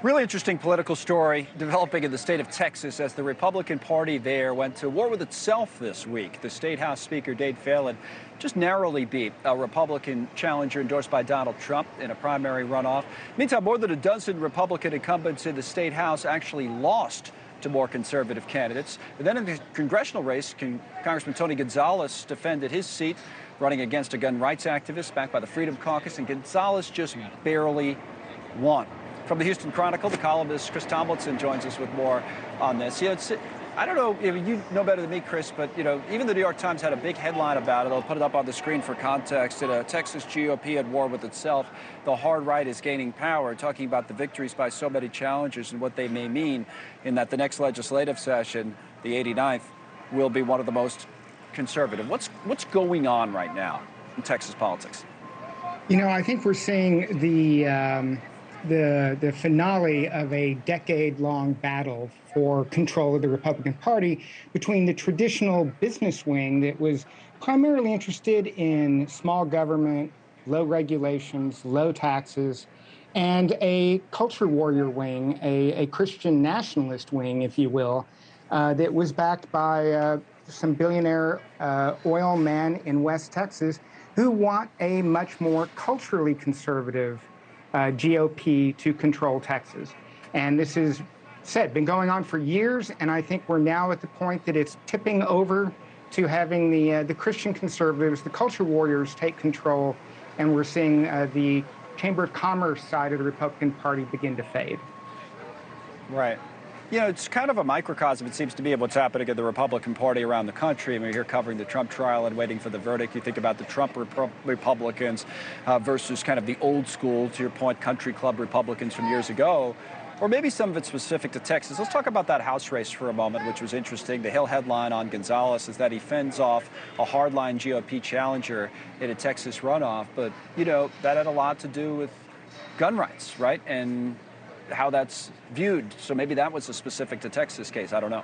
Really interesting political story developing in the state of Texas as the Republican Party there went to war with itself this week. The State House Speaker, Dade Phelan, just narrowly beat a Republican challenger endorsed by Donald Trump in a primary runoff. Meantime, more than a dozen Republican incumbents in the State House actually lost to more conservative candidates. And then in the congressional race, Congressman Tony Gonzalez defended his seat, running against a gun rights activist backed by the Freedom Caucus, and Gonzalez just barely won. From the Houston Chronicle, the columnist Chris Tomlinson joins us with more on this. I don't know, you know better than me, Chris, but even the New York Times had a big headline about it. I'll put it up on the screen for context. That a Texas GOP at war with itself. The hard right is gaining power, talking about the victories by so many challengers and what they may mean in that the next legislative session, the 89th, will be one of the most conservative. What's going on right now in Texas politics? I think we're seeing the finale of a decade-long battle for control of the Republican Party between the traditional business wing that was primarily interested in small government, low regulations, low taxes, and a culture warrior wing, a Christian nationalist wing, if you will, that was backed by some billionaire oil men in West Texas who want a much more culturally conservative GOP to control Texas. And this has been going on for years, and I think we're now at the point that it's tipping over to having the Christian conservatives, the culture warriors, take control, and we're seeing the Chamber of Commerce side of the Republican Party begin to fade. Right. It's kind of a microcosm, it seems to be, of what's happening in the Republican Party around the country. I mean, you're covering the Trump trial and waiting for the verdict. You think about the Trump Republicans versus kind of the old school, to your point, country club Republicans from years ago, or maybe some of it specific to Texas. Let's talk about that House race for a moment, which was interesting. The Hill headline on Gonzalez is that he fends off a hardline GOP challenger in a Texas runoff. But, that had a lot to do with gun rights, right? And how that's viewed. So maybe that was a specific to Texas case. I don't know.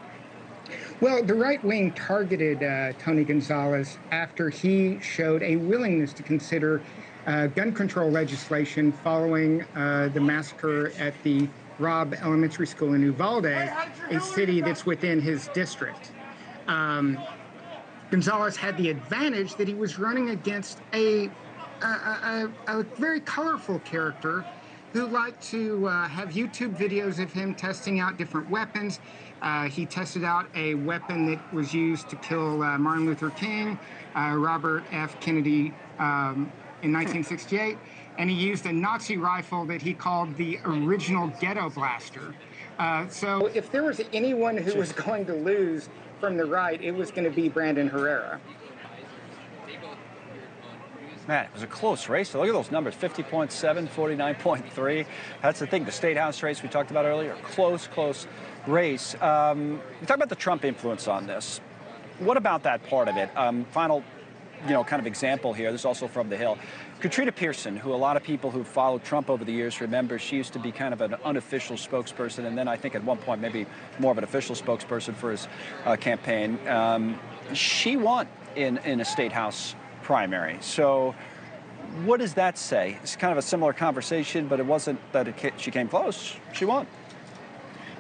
Well, the right wing targeted Tony Gonzalez after he showed a willingness to consider gun control legislation following the massacre at the Robb Elementary School in Uvalde, a city that's within his district. Gonzalez had the advantage that he was running against a very colorful character who liked to have YouTube videos of him testing out different weapons. He tested out a weapon that was used to kill Martin Luther King, Robert F. Kennedy in 1968, and he used a Nazi rifle that he called the original ghetto blaster. So if there was anyone who was going to lose from the right, it was going to be Brandon Herrera. Man, it was a close race. So look at those numbers, 50.7, 49.3. That's the thing, the State House race we talked about earlier, close race. You talk about the Trump influence on this. What about that part of it? Final, kind of example here. This is also from The Hill. Katrina Pearson, who a lot of people who followed Trump over the years remember, she used to be kind of an unofficial spokesperson, and then I think at one point maybe more of an official spokesperson for his campaign. She won in a State House primary. So what does that say? It's kind of a similar conversation, but it wasn't that she came close. She won.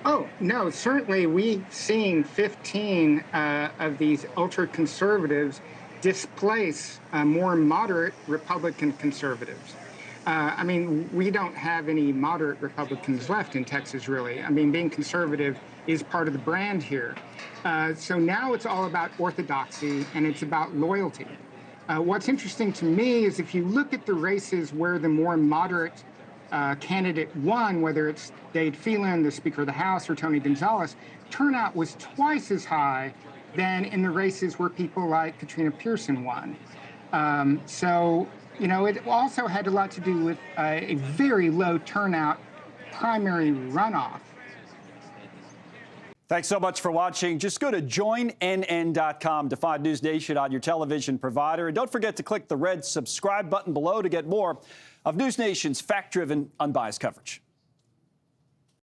Oh, no, certainly we've seen 15 of these ultra-conservatives displace more moderate Republican conservatives. We don't have any moderate Republicans left in Texas, really. Being conservative is part of the brand here. So now it's all about orthodoxy, and it's about loyalty. What's interesting to me is if you look at the races where the more moderate candidate won, whether it's Dade Phelan, the Speaker of the House, or Tony Gonzalez, turnout was twice as high than in the races where people like Katrina Pearson won. It also had a lot to do with a very low turnout primary runoff. Thanks so much for watching. Just go to joinnn.com to find NewsNation on your television provider. And don't forget to click the red subscribe button below to get more of NewsNation's fact-driven, unbiased coverage.